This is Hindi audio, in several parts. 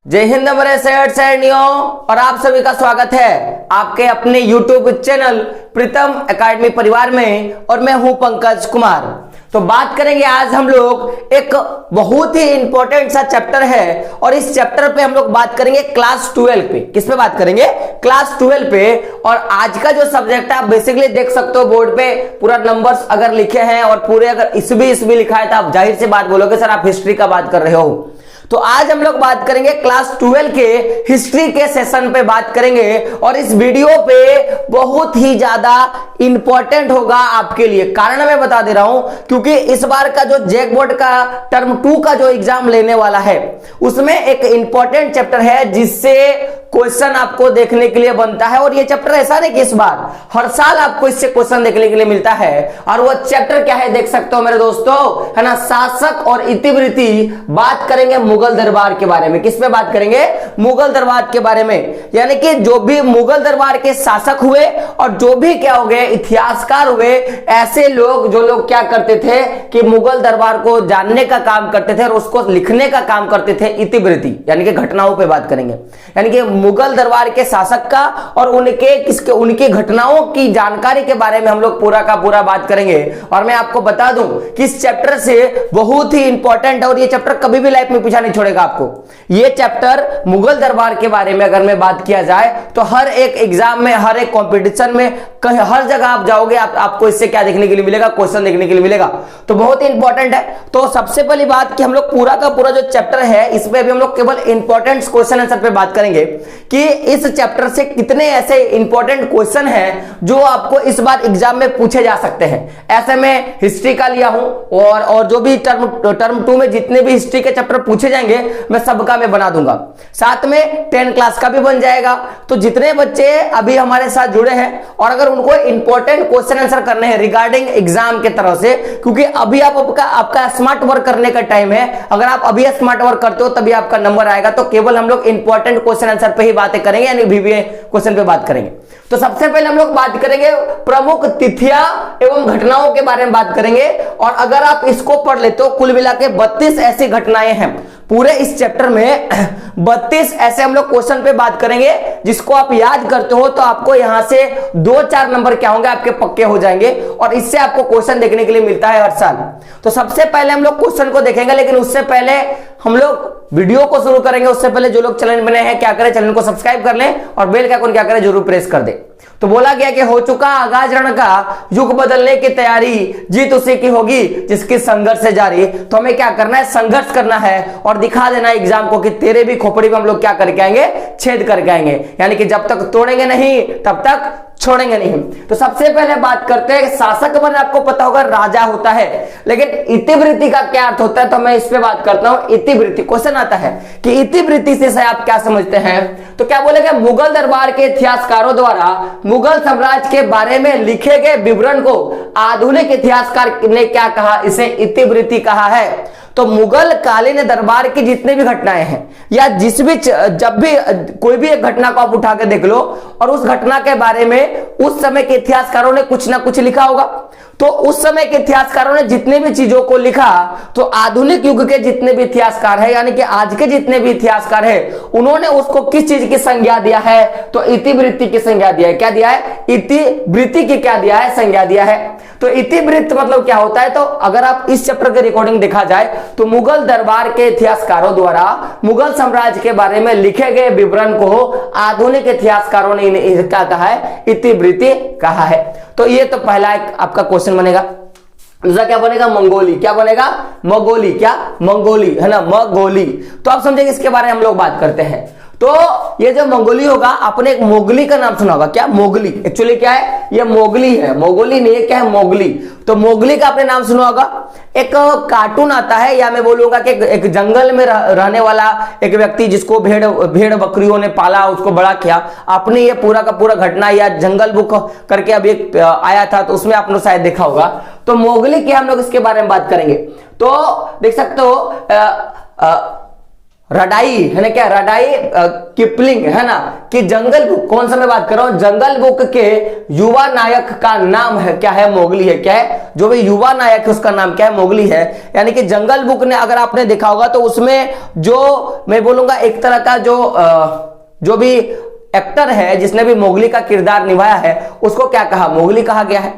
जय हिंद मेरे सैनियों और आप सभी का स्वागत है आपके अपने YouTube चैनल प्रीतम एकेडमी परिवार में। और मैं हूं पंकज कुमार। तो बात करेंगे आज हम लोग एक बहुत ही इंपॉर्टेंट सा चैप्टर है और इस चैप्टर पे हम लोग बात करेंगे क्लास 12 पे। किस पे बात करेंगे? क्लास 12 पे। और आज का जो सब्जेक्ट है आप बेसिकली देख सकते हो बोर्ड पे पूरा नंबर्स अगर लिखे हैं और पूरे अगर इसमें लिखा है तो आप जाहिर सी बात बोलोगे सर आप हिस्ट्री का बात कर रहे हो। तो आज हम लोग बात करेंगे क्लास 12 के हिस्ट्री के सेशन पे बात करेंगे और इस वीडियो पे बहुत ही ज्यादा इंपॉर्टेंट होगा आपके लिए। कारण मैं बता दे रहा हूं क्योंकि इस बार का जो जैक बोर्ड का टर्म 2 का जो एग्जाम लेने वाला है उसमें एक इंपॉर्टेंट चैप्टर है जिससे क्वेश्चन आपको देखने के लिए बनता है। और ये चैप्टर ऐसा नहीं कि इस बार हर साल आपको इससे क्वेश्चन देखने के लिए मिलता है। और वो चैप्टर क्या है देख सकते हो मेरे दोस्तों, है ना, शासक और इतिवृत्ति। बात करेंगे मुगल दरबार के बारे में। किस पे बात करेंगे? मुगल दरबार के बारे में। यानी कि जो भी मुगल दरबार के शासक हुए और जो भी क्या हो गए इतिहासकार हुए, ऐसे लोग जो लोग क्या करते थे कि मुगल दरबार को जानने का काम करते थे और उसको लिखने का काम करते थे, इतिवृत्ति यानी कि घटनाओं पे बात करेंगे। यानी कि मुगल दरबार के शासक का और उनकी घटनाओं की जानकारी के बारे में हम लोग पूरा का पूरा बात करेंगे। और मैं आपको बता दूं कि इस चैप्टर से बहुत ही इंपॉर्टेंट है और ये चैप्टर कभी भी लाइफ में पीछा नहीं छोड़ेगा आपको। ये चैप्टर मुगल दरबार के बारे में अगर मैं बात किया जाए तो हर एक एग्जाम में, हर एक कंपटीशन में, हर जगह आप जाओगे आपको इससे क्या देखने के लिए मिलेगा? क्वेश्चन देखने के लिए मिलेगा। तो बहुत ही इंपॉर्टेंट है। तो सबसे पहली बात कि हम लोग पूरा का पूरा जो चैप्टर है इसमें अभी हम लोग केवल इंपॉर्टेंट क्वेश्चन आंसर पे बात करेंगे कि इस चैप्टर से कितने ऐसे इंपॉर्टेंट क्वेश्चन हैं जो आपको इस बार एग्जाम में पूछे जा सकते हैं। ऐसे में हिस्ट्री का लिया हूं और जो भी टर्म 2 में जितने भी हिस्ट्री के चैप्टर पूछे जाएंगे मैं सबका मैं बना दूंगा। साथ में 10 क्लास का भी बन जाएगा। तो जितने बच्चे अभी हमारे साथ जुड़े हैं और अगर उनको इंपॉर्टेंट क्वेश्चन आंसर करने हैं रिगार्डिंग एग्जाम के तरह से, क्योंकि अभी आपका स्मार्ट वर्क करने का टाइम है। अगर आप अभी स्मार्ट वर्क करते हो तभी आपका नंबर आएगा। तो केवल हम लोग इंपॉर्टेंट क्वेश्चन आंसर पे ही बातें करेंगे यानी VBA क्वेश्चन पे बात करेंगे। तो सबसे पहले हम लोग बात करेंगे प्रमुख तिथियां एवं घटनाओं के बारे में बात करेंगे। और अगर आप इसको पढ़ लेते हो कुल मिला के 32 ऐसी घटनाएं हैं पूरे इस चैप्टर में। 32 ऐसे हम लोग क्वेश्चन पे बात करेंगे जिसको आप याद करते हो तो आपको यहां से 2-4 नंबर क्या होंगे आपके पक्के हो जाएंगे और इससे आपको क्वेश्चन देखने के लिए मिलता है हर साल। तो सबसे पहले हम लोग क्वेश्चन को देखेंगे, लेकिन उससे पहले हम लोग वीडियो को शुरू करेंगे। उससे पहले जो लोग चैनल बने हैं क्या करें, चैनल को सब्सक्राइब कर लें और बेल का आइकन क्या करें जरूर प्रेस कर दे। तो बोला गया कि हो चुका आगाज रण का, युग बदलने की तैयारी, जीत उसी की होगी जिसकी संघर्ष से जारी। तो हमें क्या करना है? संघर्ष करना है और दिखा देना एग्जाम को कि तेरे भी खोपड़ी में हम लोग क्या करके आएंगे? छेद करके आएंगे। यानी कि जब तक तोड़ेंगे नहीं तब तक छोड़ेंगे नहीं। तो सबसे पहले बात करते हैं शासक मैंने आपको पता होगा राजा होता है, लेकिन इतिवृत्ति का क्या अर्थ होता है? तो मैं इस पे बात करता हूं। इतिवृत्ति क्वेश्चन आता है कि इतिवृत्ति से आप क्या समझते हैं? तो क्या बोलेंगे? मुगल दरबार के इतिहासकारों द्वारा मुगल साम्राज्य के बारे में लिखे गए विवरण को आधुनिक इतिहासकार ने क्या कहा? इसे इतिवृत्ति कहा है। तो मुगल कालीन दरबार की जितने भी घटनाएं हैं या जब भी कोई भी एक घटना को आप उठा के देख लो और उस घटना के बारे में उस समय के इतिहासकारों ने कुछ ना कुछ लिखा होगा। तो उस समय के इतिहासकारों ने जितने भी चीजों को लिखा तो आधुनिक युग के जितने भी इतिहासकार है यानी कि आज के जितने भी इतिहासकार है उन्होंने उसको किस चीज की संज्ञा दिया है? तो इतिवृत्ति की संज्ञा दिया है। क्या दिया है? इतिवृत्ति की क्या दिया है? संज्ञा दिया है। तो इतिवृत्त मतलब क्या होता है? तो अगर आप इस चैप्टर के रिकॉर्डिंग देखा जाए तो मुगल दरबार के इतिहासकारों द्वारा मुगल साम्राज्य के बारे में लिखे गए विवरण को आधुनिक इतिहासकारों ने क्या कहा है? इतिवृत्ति कहा है। तो ये तो पहला एक आपका क्वेश्चन बनेगा। दूसरा क्या बनेगा? मंगोली। क्या बनेगा? मंगोली। क्या? मंगोली, है ना, मंगोली। तो आप समझेंगे इसके बारे में हम लोग बात करते हैं। तो ये जो मंगोली होगा, आपने एक मोगली का नाम सुना होगा। क्या? मोगली। एक्चुअली क्या है? ये मोगली है, मोगली नहीं है। क्या है? मोगली। तो मोगली का आपने नाम सुना होगा। एक कार्टून आता है या मैं बोलूंगा कि एक जंगल में रहने वाला एक व्यक्ति जिसको भेड़ बकरियों ने पाला, उसको बड़ा किया। आपने ये पूरा का पूरा घटना या जंगल बुक करके अभी एक आया था तो उसमें आपने शायद देखा होगा। तो मोगली के हम लोग इसके बारे में बात करेंगे। तो देख सकते हो रडाई है ना, क्या रडाई किपलिंग है ना, कि जंगल बुक, कौन सा मैं बात कर रहा हूं, जंगल बुक के युवा नायक का नाम है क्या है, मोगली है। क्या है, जो भी युवा नायक है उसका नाम क्या है, मोगली है। यानी कि जंगल बुक ने, अगर आपने देखा होगा तो उसमें जो मैं बोलूंगा एक तरह का जो भी एक्टर है जिसने भी मोगली का किरदार निभाया है उसको क्या कहा, मोगली कहा गया है।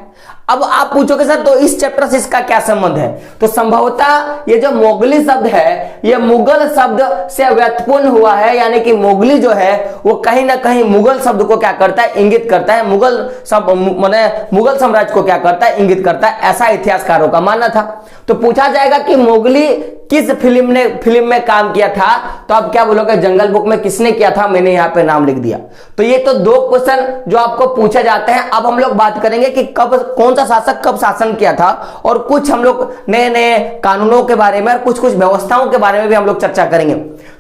अब आप पूछोगे सर तो इस चैप्टर से इसका क्या संबंध है, तो संभवतः ये जो मोगली शब्द है ये मुगल शब्द से व्युत्पन्न हुआ है, यानी कि मोगली जो है वो कहीं ना कहीं मुगल शब्द को क्या करता है, इंगित करता है, मुगल साम्राज्य को क्या करता है, इंगित करता है, ऐसा इतिहासकारों का मानना था। तो पूछा जाएगा कि मोगली किस फिल्म में काम किया था, तो आप क्या बोलोगे, जंगल बुक में किसने किया था, मैंने यहां पे नाम लिख दिया। तो ये तो दो क्वेश्चन जो आपको पूछे जाते हैं। अब हम लोग बात करेंगे कि कौन सा शासक कब शासन किया था, और कुछ हम लोग नए नए कानूनों के बारे में और कुछ व्यवस्थाओं के बारे में भी हम लोग चर्चा करेंगे।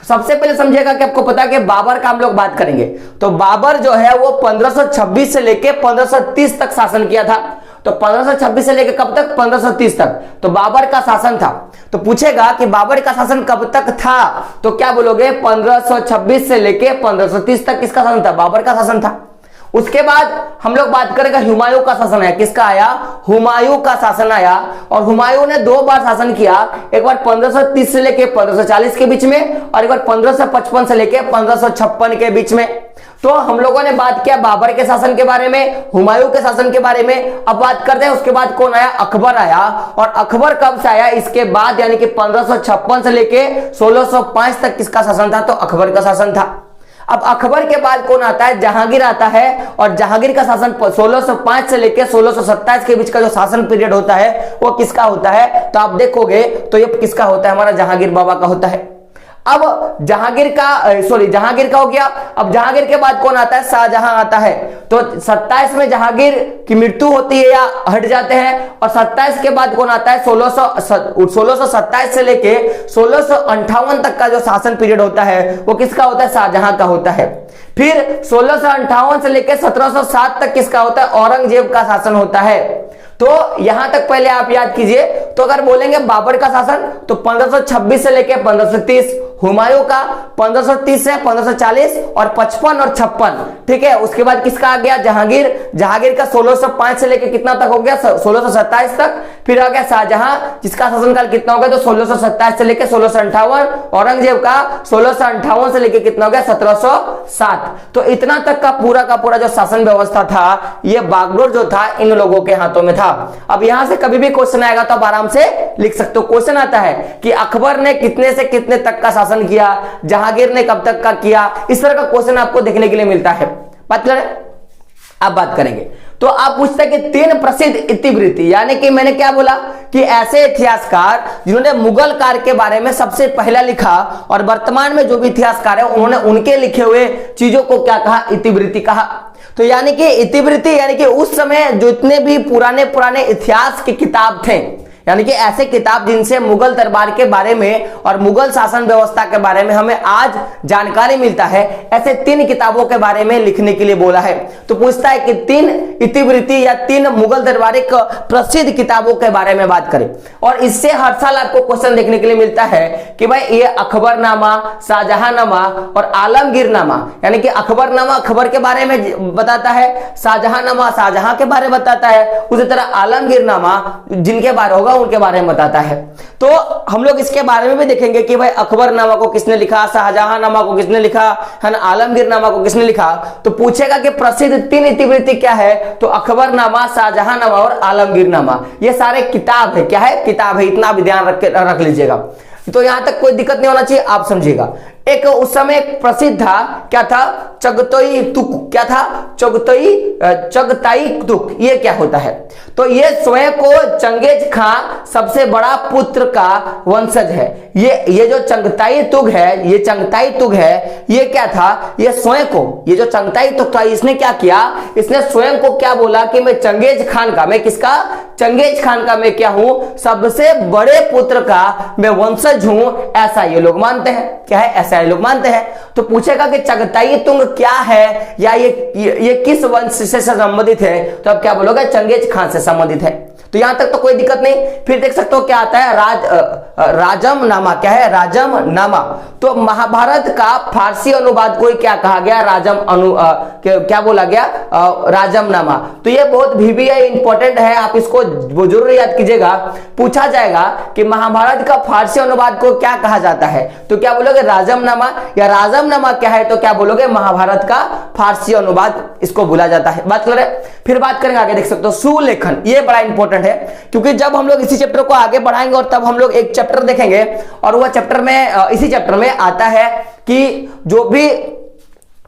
सबसे पहले समझिएगा कि आपको पता है कि बाबर का हम लोग बात करेंगे, तो बाबर जो है वो 1526 से लेकर 1530 तक शासन किया था। तो 1526 से लेकर कब तक, 1530 तक, तो बाबर का शासन था। तो पूछेगा कि बाबर का शासन कब तक था, तो क्या बोलोगे, 1526 से लेकर 1530 तक किसका शासन था, बाबर का शासन था। उसके बाद हम लोग बात करेंगे हुमायूं का शासन आया, किसका आया, हुमायूं का शासन आया। और हुमायूं ने 2 बार शासन किया, एक बार 1530 से लेकर 1540 के बीच में, और एक बार 1555 से लेकर 1556 के बीच में। तो हम लोगों ने बात किया बाबर के शासन के बारे में, हुमायूं के शासन के बारे में। अब बात करते हैं उसके बाद कौन आया, अकबर आया। और अकबर कब से आया, इसके बाद, यानी कि 1556 से लेकर 1605 तक किसका शासन था, तो अकबर का शासन था। अब अकबर के बाद कौन आता है, जहांगीर आता है। और जहांगीर का शासन 1605 से लेकर 1627 के बीच का जो शासन पीरियड होता है वो किसका होता है, तो आप देखोगे तो ये किसका होता है, हमारा जहांगीर बाबा का होता है। अब जहांगीर का हो गया। अब जहांगीर के बाद कौन आता है, शाहजहां आता है। तो 27 में जहांगीर की मृत्यु होती है या हट जाते हैं, और 27 के बाद कौन आता है, 1627 से लेके 1658 तक का जो शासन पीरियड होता है वो किसका होता है, शाहजहां का होता है। फिर 1658 से लेकर 1707 तक किसका होता है, औरंगजेब का शासन होता है। तो यहां तक पहले आप याद कीजिए। तो अगर बोलेंगे बाबर का शासन तो 1526 से लेकर 1530, हुमायूं का 1530 से 1540 और 55 और 56, ठीक है। उसके बाद किसका आ गया, जहांगीर का 1605 से लेकर कितना तक हो गया, 1627 तक। फिर आ गया शाहजहां, जिसका शासनकाल कितना हो गया, तो 1627 से लेकर 1658। औरंगजेब का 1658 से लेकर कितना हो गया, 1707। तो इतना तक का पूरा जो शासन व्यवस्था था ये बागडोर जो था इन लोगों के हाथों में था। अब यहां से कभी भी क्वेश्चन आएगा तो आप आराम से लिख सकते हो। क्वेश्चन आता है कि अकबर ने कितने से कितने तक का शासन किया, जहांगीर ने कब तक का किया, इस तरह का क्वेश्चन आपको देखने के लिए मिलता है। मतलब अब बात करेंगे तो आप पूछते हैं कि 3 प्रसिद्ध इतिवृत्ति, यानी कि मैंने क्या बोला कि ऐसे इतिहासकार जिन्होंने मुगल काल के बारे में सबसे पहला लिखा, और वर्तमान में जो भी इतिहासकार है उन्होंने उनके लिखे हुए चीजों को क्या कहा, इतिवृत्ति कहा। तो यानी कि इतिवृत्ति यानी कि उस समय जितने भी पुराने इतिहास के किताब थे, यानी कि ऐसे किताब जिनसे मुगल दरबार के बारे में और मुगल शासन व्यवस्था के बारे में हमें आज जानकारी मिलता है, ऐसे 3 किताबों के बारे में लिखने के लिए बोला है। तो पूछता है कि 3 इतिवृत्ति या 3 मुगल दरबारिक प्रसिद्ध किताबों के बारे में बात करें। और इससे हर साल आपको क्वेश्चन देखने के लिए मिलता है कि भाई ये अकबरनामा, शाहजहांनामा और आलमगीरनामा, यानी कि अकबरनामा अकबर के बारे में बताता है, शाहजहांनामा शाहजहां के बारे में बताता है, उसी तरह आलमगीरनामा जिनके बारे होगा उनके बारे में बताता है। तो हम लोग इसके बारे में भी देखेंगे कि भाई अकबरनामा को किसने लिखा, शाहजहांनामा को किसने लिखा है ना, आलमगीरनामा को किसने लिखा। तो पूछेगा कि प्रसिद्ध 3 इतिवृत्ति क्या है, तो अकबरनामा, शाहजहांनामा और आलमगीरनामा, ये सारे किताब है। क्या है, किताब है, इतना भी ध्यान रख लीजिएगा। तो यहां तक कोई दिक्कत नहीं होना चाहिए, आप समझिएगा। एक उस समय प्रसिद्ध था, क्या था, चगताई तुक। क्या था, चगताई तुक। ये क्या होता है, तो ये स्वयं को चंगेज खां सबसे बड़ा पुत्र का वंशज है। ये जो चंगताई तुग है, ये चंगताई तुग है, ये क्या था, ये स्वयं को, ये जो चंगताई तुग था, इसने क्या किया, इसने स्वयं को क्या बोला कि मैं चंगेज खान का, मैं किसका, चंगेज खान का मैं क्या हूं, सबसे बड़े पुत्र का मैं वंशज हूं, ऐसा ये लोग मानते हैं। क्या है, ऐसा ये लोग मानते हैं। तो पूछेगा कि चगताई तुंग क्या है, या ये किस वंश से संबंधित है, तो आप क्या बोलोगे, चंगेज खान से संबंधित है। तो यहां तक तो कोई दिक्कत नहीं। फिर देख सकते हो क्या आता है, राजम नामा। क्या है? राजम नामा। तो महाभारत का फारसी अनुवाद को क्या कहा गया? क्या बोला गया? राजम नामा। तो ये बहुत VBI इंपॉर्टेंट है, आप इसको जरूर याद कीजिएगा। पूछा जाएगा कि महाभारत का फारसी अनुवाद को क्या कहा जाता है, तो क्या बोलोगे? राजम नामा। या राजम नामा क्या है, तो क्या बोलोगे? महाभारत का फारसी अनुवाद इसको बोला जाता है। बात करें, फिर बात करेंगे आगे। देख सकते हो सुलेखन, ये बड़ा इंपॉर्टेंट है, क्योंकि जब हम लोग इसी चैप्टर को आगे बढ़ाएंगे और तब हम लोग एक चैप्टर देखेंगे, और वह चैप्टर में इसी चैप्टर में आता है कि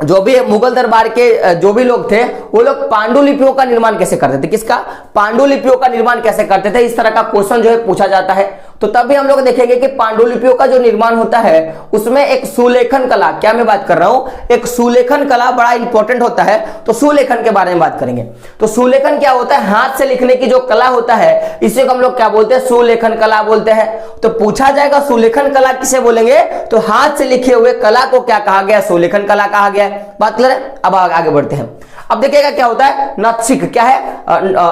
जो भी मुगल दरबार के जो भी लोग थे, वो लोग पांडुलिपियों का निर्माण कैसे करते थे। किसका? पांडुलिपियों का निर्माण कैसे करते थे, इस तरह का क्वेश्चन जो है पूछा जाता है। तो तब भी हम लोग देखेंगे कि पांडुलिपियों का जो निर्माण होता है उसमें एक सुलेखन कला, क्या मैं बात कर रहा हूं, एक सुलेखन कला बड़ा इंपॉर्टेंट होता है। तो सुलेखन के बारे में बात करेंगे। तो सुलेखन क्या होता है? हाथ से लिखने की जो कला होता है, इसे हम लोग क्या बोलते हैं? सुलेखन कला बोलते हैं। तो पूछा जाएगा सुलेखन कला किसे बोलेंगे, तो हाथ से लिखे हुए कला को क्या कहा गया? सुलेखन कला कहा गया। बात करें, अब आगे बढ़ते हैं। अब देखिएगा क्या होता है नत्सिक, क्या है?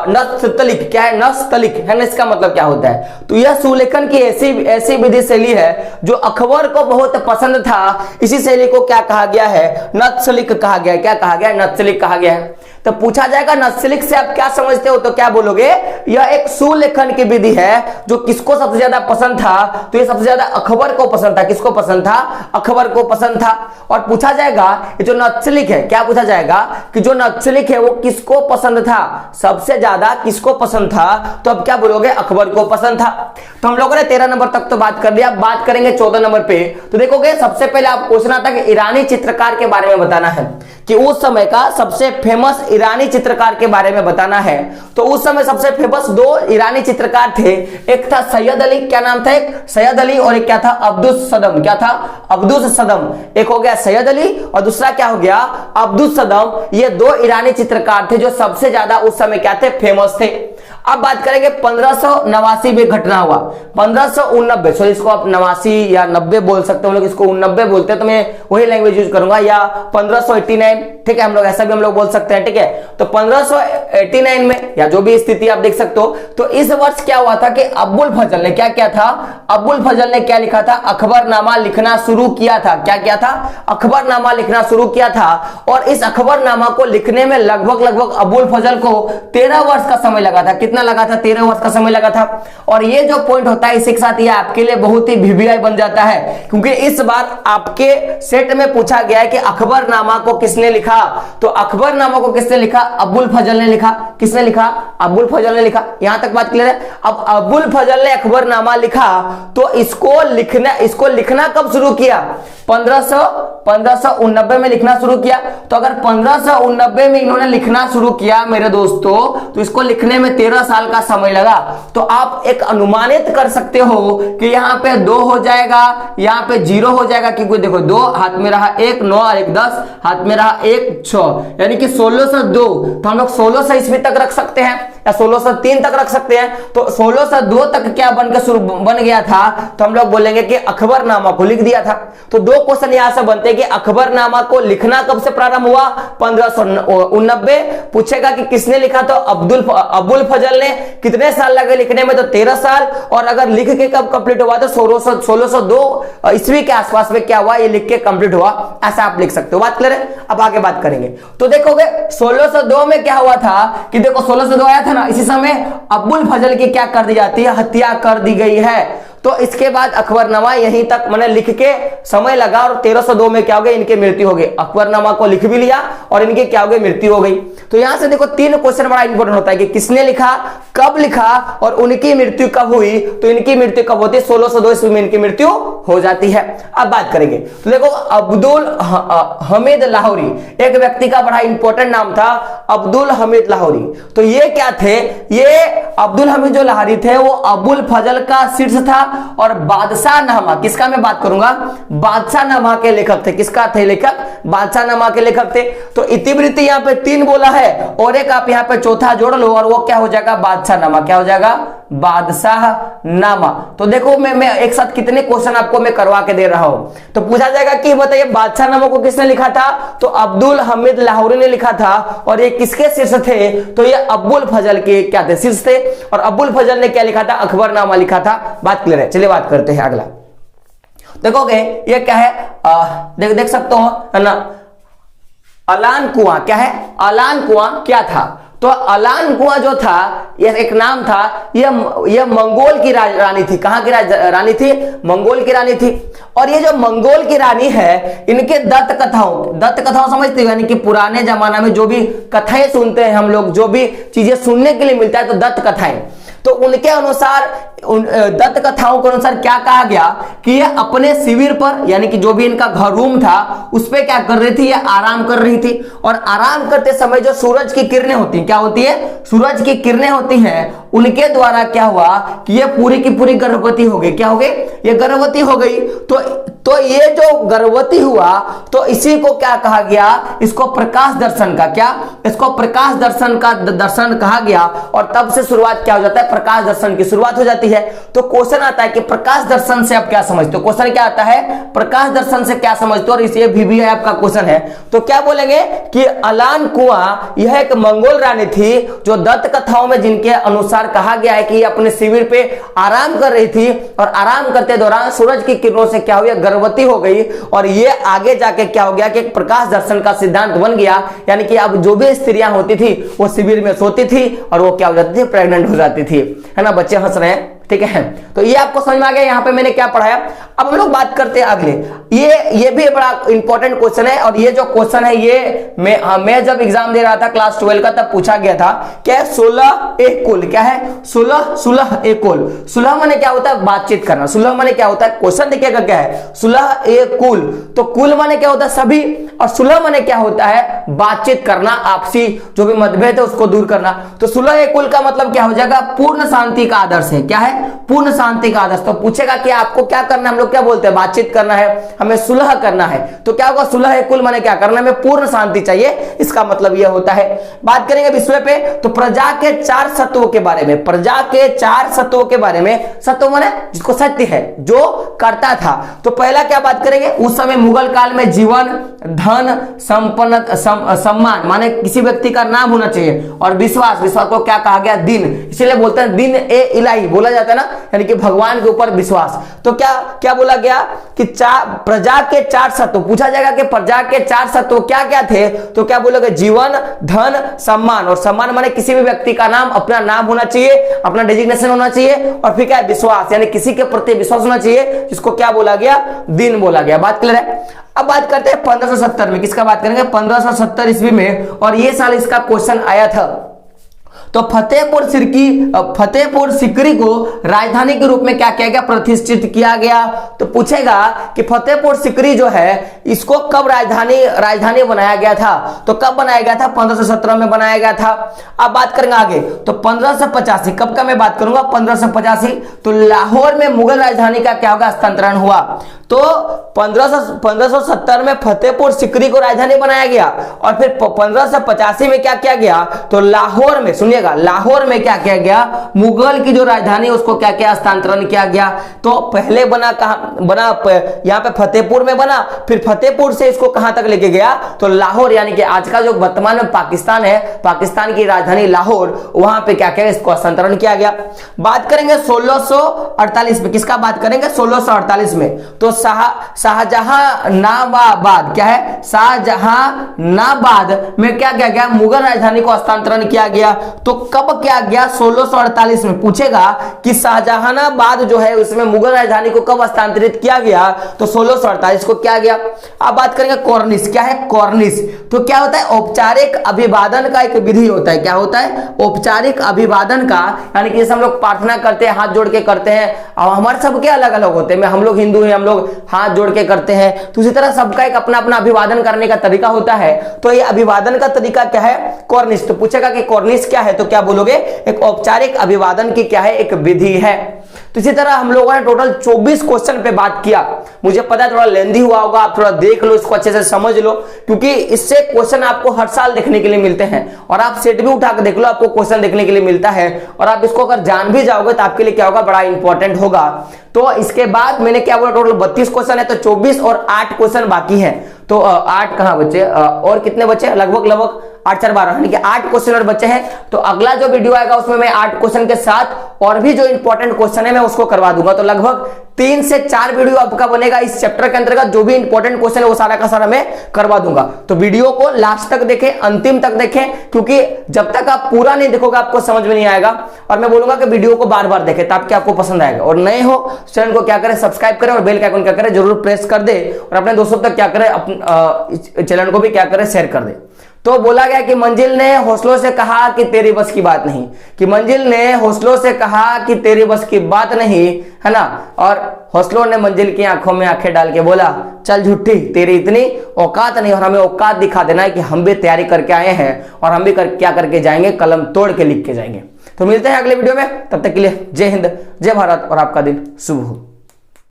नस्तलिक, क्या है? नस्तलिक है ना, इसका मतलब क्या होता है? तो यह सुलेखन की ऐसी विधि शैली है जो अकबर को बहुत पसंद था। इसी शैली को क्या कहा गया है? नत्सलिक कहा गया है। क्या कहा गया है? नत्सलिक कहा गया है। तो पूछा जाएगा नत्सलिक से आप क्या समझते हो, तो क्या बोलोगे? यह एक सुलेखन की विधि है जो किसको सबसे ज्यादा पसंद था, तो ये सबसे ज्यादा अकबर को पसंद था। किसको पसंद था? अकबर को पसंद था। और पूछा जाएगा ये जो नत्सलिक है, क्या पूछा जाएगा कि जो नत्सलिक है वो किसको पसंद था, सबसे ज्यादा किसको पसंद था, तो अब क्या बोलोगे? अकबर को पसंद था। तो हम लोगों ने 13 नंबर तक तो बात कर लिया। बात करेंगे 14 नंबर पे। तो देखोगे सबसे पहले आप क्वेश्चन आता है कि ईरानी चित्रकार के बारे में बताना है, कि उस समय का सबसे फेमस ईरानी चित्रकार के बारे में बताना है। तो उस समय सबसे फेमस 2 ईरानी चित्रकार थे, एक था सैयद अली, क्या नाम था? एक सैयद अली, और एक क्या था? अब्दुस सदम। क्या था? अब्दुस सदम। एक हो गया सैयद अली और दूसरा क्या हो गया? अब्दुस सदम। ये 2 ईरानी चित्रकार थे जो सबसे ज्यादा उस समय क्या थे? फेमस थे। अब बात करेंगे 1589 में घटना हुआ। 1589, सॉरी इसको आप 89 या 90 बोल सकते हो, हम लोग इसको 89 बोलते हैं, तो मैं वही लैंग्वेज यूज करूंगा, या 1589, ठीक है, हम लोग ऐसा भी हम लोग बोल सकते हैं, ठीक है। तो 1589 में, या जो भी स्थिति आप देख सकते हो, तो इस वर्ष क्या हुआ था कि अबुल फजल ने क्या किया था? अबुल फजल ने क्या लिखा था? अखबरनामा लिखना शुरू किया था। क्या किया था? अखबरनामा लिखना शुरू किया था। और इस अखबरनामा को लिखने में लगभग अबुल फजल को 13 वर्ष का समय लगा था। कितना लगा था? 13 वर्ष का समय लगा था। और ये जो पॉइंट होता है, इसी के साथ ये आपके लिए बहुत ही VBI बन जाता है, क्योंकि इस बार आपके सेट में पूछा गया है कि अखबरनामा को किसने लिखा। तो अखबरनामा को किसने लिखा? अबुल फजल ने लिखा। किसने लिखा? अबुल फजल ने लिखा। यहां तक बात क्लियर है। अब अबुल फजल ने अखबरनामा लिखा, तो इसको लिखना कब शुरू किया? 1589 में लिखना शुरू किया। तो अगर 1589 में इन्होंने लिखना शुरू किया मेरे दोस्तों, तो इसको लिखने में 13 साल का समय लगा। तो आप एक अनुमानित कर सकते हो कि यहाँ पे 2 हो जाएगा, यहाँ पे 0 हो जाएगा, क्योंकि देखो 2 हाथ में रहा 1, 9 और 1 10, हाथ में रहा 1 6, यानी कि 1602। तो हम लोग 1600 ईस्वी तक रख सकते हैं या 1603 तक रख सकते हैं। तो 1602 तक क्या बन गया था, तो हम लोग बोलेंगे कि अखबरनामा को लिख दिया था। तो 2 क्वेश्चन यहां से बनते हैं कि अखबरनामा को लिखना कब से प्रारंभ हुआ? 1589। पूछेगा कि किसने लिखा, तो अबुल फजल ने। कितने साल लगे लिखने में? तो 13 साल। और अगर लिख के कब कंप्लीट हुआ, तो 1602 ईस्वी के आसपास में क्या हुआ? ये लिख के कंप्लीट हुआ, ऐसा आप लिख सकते हो। बात करें, अब आगे बात करेंगे। तो देखोगे 1602 में क्या हुआ था कि देखो 1602 आया था ना, इसी समय अबुल फजल की क्या कर दी जाती है? हत्या कर दी गई है। तो इसके बाद अखबरनामा यहीं तक मैंने लिख के समय लगा, और 1302 में क्या हो गया? इनकी मृत्यु हो गई। अखबरनामा को लिख भी लिया और इनकी क्या हो गई? मृत्यु हो गई। तो यहां से देखो 3 क्वेश्चन बड़ा इंपॉर्टेंट होता है कि किसने लिखा, कब लिखा, और उनकी मृत्यु कब हुई। तो इनकी मृत्यु कब होती है? 1602 ईस्वी में इनकी मृत्यु हो जाती है। अब बात करेंगे, तो देखो अब्दुल हमीद लाहौरी, एक व्यक्ति का बड़ा इंपॉर्टेंट नाम था अब्दुल हमीद लाहौरी। तो ये क्या थे? ये अब्दुल हमीद जो लाहौरी थे वो अबुल फजल का शिष्य था, और बादशाह नामा, किसका मैं बात करूंगा? बादशाह नामा के लेखक थे। किसका थे लेखक? बादशाह नामा के लेखक थे। तो इतिवृत्ति यहाँ पे 3 बोला है, और एक आप यहाँ पे चौथा जोड़ लो, और वो क्या हो जाएगा? बादशाह नामा। क्या हो जाएगा? बादशाह नामा। तो देखो मैं एक साथ कितने क्वेश्चन आपको मैं करवा के दे रहा हूं। तो पूछा जाएगा कि बताइए बादशाह नामा को किसने लिखा था, तो अब्दुल हमीद लाहौरी ने लिखा था। और ये किसके शीर्ष थे, तो ये अब्बुल फजल के क्या थे, शीर्ष थे। और अब्बुल फजल ने क्या लिखा था, अकबरनामा लिखा था। बात क्लियर है। चलिए बात करते हैं अगला। देखोगे ये क्या है, देख सकते हो है ना, अलान कुआं। क्या है, अलान कुआं क्या था, तो अलान कुआं जो था यह एक नाम था, यह मंगोल की रानी थी। कहां की रानी थी, मंगोल की रानी थी। और ये जो मंगोल की रानी है, इनके दत्त कथाओं समझते हो, यानी कि पुराने जमाना में जो भी कथाएं सुनते हैं हम लोग, जो भी चीजें सुनने के लिए मिलता है, तो दत्त कथाएं, तो उनके अनुसार दत्त कथाओं के अनुसार क्या कहा गया कि ये अपने शिविर पर, यानी कि जो भी इनका घर रूम था उस पे क्या कर रही थी, ये आराम कर रही थी। और आराम करते समय जो सूरज की किरणें होती हैं, क्या होती है, सूरज की किरणें होती हैं, उनके द्वारा क्या हुआ कि ये पूरी की पूरी गर्भवती हो गई। क्या हो गई, ये गर्भवती हो गई। तो ये जो गर्भवती हुआ, तो इसी को क्या कहा गया, इसको प्रकाश दर्शन का, क्या, इसको प्रकाश दर्शन का दर्शन कहा गया। और तब से शुरुआत क्या हो जाता है, प्रकाश दर्शन की शुरुआत हो जाती है। तो क्वेश्चन आता है कि प्रकाश दर्शन से आप क्या समझते हो, क्वेश्चन क्या आता है, प्रकाश दर्शन से क्या समझते हो। और इसे भी आपका क्वेश्चन है, तो क्या बोलेंगे कि अलान कुआं यह एक मंगोल रानी थी, जो दत्त कथाओं में जिनके अनुसार कहा गया है कि अपने शिविर पे आराम कर रही थी। और आराम करते दौरान सूरज की किरणों से क्या हुआ, गर्भवती हो गई। और ये आगे जाके क्या हो गया कि प्रकाश दर्शन का सिद्धांत बन गया, यानी कि अब जो भी स्त्रियां होती थी वो शिविर में सोती थी और वो क्या हो जाती थी, प्रेग्नेंट हो जाती थी, है ना। बच्चे हंस रहे हैं, ठीक है। तो ये आपको समझ में आ गया यहाँ पे मैंने क्या पढ़ाया। अब हम लोग बात करते हैं अगले, ये भी बड़ा इंपॉर्टेंट क्वेश्चन है। और ये जो क्वेश्चन है ये मैं जब एग्जाम दे रहा था क्लास 12 का, तब पूछा गया था, क्या 16 एक कुल, क्या है, सुलह एक कुल। सुलह माने क्या होता है, बातचीत करना। सुलह माने क्या होता है, क्वेश्चन देखिएगा क्या है, सुलह एक कुल, तो कुल माने क्या होता है, सभी। और सुलह माने क्या होता है, बातचीत करना, आपसी जो भी मतभेद है उसको दूर करना। तो सुलह एक कुल का मतलब क्या हो जाएगा, पूर्ण शांति का आदर्श है। क्या है, पूर्ण शांति का आदर्श। तो पूछेगा कि आपको क्या करना है, हम लोग क्या बोलते हैं, बातचीत करना है, हमें सुलह करना है। तो क्या होगा, सुलह एक कुल माने क्या करना, हमें पूर्ण शांति चाहिए, इसका मतलब यह होता है। बात करेंगे विषय पे, तो प्रजा के 4 सत्वों के बारे में, प्रजा के 4 सत्वों के बारे में। सत्व माने जिसको सत्य है, जो करता था। तो पहला क्या बात करेंगे, उस समय मुगल काल में जीवन, धन, संपन्न, सम्मान माने किसी व्यक्ति का नाम होना चाहिए। और विश्वास को क्या कहा गया, दिन, इसीलिए बोलते हैं दिन ए इलाही बोला जाता है ना, यानी कि भगवान के ऊपर विश्वास। तो क्या बोला गया कि प्रजा के 4 सत्व, पूछा जाएगा कि प्रजा के 4 सत्व क्या क्या थे, तो क्या बोलोगे, जीवन, धन, सम्मान। और सम्मान माने किसी भी व्यक्ति का नाम, अपना नाम होना चाहिए, अपना डेजिग्नेशन होना चाहिए। और फिर क्या है, विश्वास, यानी किसी के प्रति विश्वास होना चाहिए, जिसको क्या बोला गया, दिन बोला गया। बात क्लियर है। अब बात करते हैं 1570 में, किसका बात करेंगे, 1570 ईस्वी में। और ये साल इसका क्वेश्चन आया था। तो फतेहपुर सीकरी को राजधानी के रूप में क्या किया गया, प्रतिष्ठित किया गया। तो पूछेगा कि फतेहपुर सीकरी जो है, इसको कब राजधानी बनाया गया था, तो कब बनाया गया था, 1517 में बनाया गया था। अब बात करेंगे आगे, तो 1585 कब का मैं बात करूंगा, 1585। तो लाहौर में मुगल राजधानी का क्या होगा, हस्तांतरण हुआ। तो 1570 में फतेहपुर सीकरी को राजधानी बनाया गया। और फिर 1585 में क्या किया गया, तो लाहौर में, सुनिएगा, लाहौर में क्या किया गया, मुगल की जो राजधानी उसको क्या किया, हस्तांतरण किया गया। तो पहले बना यहाँ पे फतेहपुर में बना, फिर फतेहपुर से इसको कहां तक लेके गया, तो लाहौर, यानी कि आज का जो वर्तमान में पाकिस्तान है, पाकिस्तान की राजधानी लाहौर, वहां पे क्या किया, इसको हस्तांतरण किया गया। बात करेंगे 1648 में, किसका बात करेंगे, 1648 में। तो शाहजहानाबाद, क्या है, शाहजहानाबाद में क्या किया गया, मुगल राजधानी को हस्तांतरण किया गया। तो कब क्या गया, 1648 में। पूछेगा कि शाहजहानाबाद जो है उसमें मुगल राजधानी को कब हस्तांतरित किया गया, तो 1648 को क्या गया। अब बात करेंगे कॉर्निश, क्या है, कॉर्निश। तो क्या होता है, औपचारिक अभिवादन का एक विधि होता है। क्या होता है, औपचारिक अभिवादन का, यानी कि जैसे हम लोग प्रार्थना करते हैं, हाथ जोड़ के करते हैं। और हमारे सबके अलग अलग होते हैं, हम लोग हिंदू हैं, हम लोग हाथ जोड़ के करते हैं। तो उसी तरह सबका एक अपना अपना अभिवादन करने का तरीका होता है। तो ये अभिवादन का तरीका क्या है, कॉर्निश। तो पूछेगा कि कॉर्निश क्या है, तो क्या बोलोगे, एक औपचारिक अभिवादन की क्या है, एक विधि है। तो इसी तरह हम लोगों ने टोटल 24 क्वेश्चन पे बात किया। मुझे पता है थोड़ा लेंदी हुआ होगा, आप थोड़ा देख लो, इसको अच्छे से समझ लो, क्योंकि इससे क्वेश्चन आपको हर साल देखने के लिए मिलते हैं। और आप सेट भी उठा के देख लो, आपको क्वेश्चन देखने के लिए मिलता है। और आप इसको अगर जान भी जाओगे तो आपके लिए क्या होगा, बड़ा इंपॉर्टेंट होगा। तो इसके बाद मैंने क्या बोला, टोटल 32 क्वेश्चन है, तो 24 और 8 क्वेश्चन बाकी है। तो 8 कहां बचे, और कितने बचे, लगभग 8 4 12, यानी कि 8 क्वेश्चन और बचे हैं। तो अगला जो वीडियो आएगा उसमें मैं 8 क्वेश्चन के साथ और भी जो इंपॉर्टेंट क्वेश्चन है मैं उसको करवा दूंगा। तो लगभग 3 से 4 वीडियो आपका बनेगा इस चैप्टर के अंतर्गत। जो भी इंपॉर्टेंट क्वेश्चन है वो सारा का सारा मैं करवा दूंगा। तो वीडियो को लास्ट तक देखें, अंतिम तक देखें, क्योंकि जब तक आप पूरा नहीं देखोगे आपको समझ में नहीं आएगा। और मैं बोलूंगा कि वीडियो को बार बार देखें तब क्या आपको पसंद आएगा। और नए हो चैनल को क्या करें, सब्सक्राइब करें और बेल का आइकन क्या करें, जरूर प्रेस कर दे। और अपने दोस्तों तक क्या करें, चैनल को भी क्या करें, शेयर कर दे। तो बोला गया कि मंजिल ने हौसलों से कहा कि तेरी बस की बात नहीं, कि मंजिल ने हौसलों से कहा कि तेरी बस की बात नहीं, है ना। और हौसलों ने मंजिल की आंखों में आंखें डाल के बोला, चल झूठी तेरी इतनी औकात नहीं। और हमें औकात दिखा देना है कि हम भी तैयारी करके आए हैं और हम भी क्या करके जाएंगे, कलम तोड़ के लिख के जाएंगे। तो मिलते हैं अगले वीडियो में, तब तक के लिए जय हिंद, जय भारत और आपका दिन शुभ हो।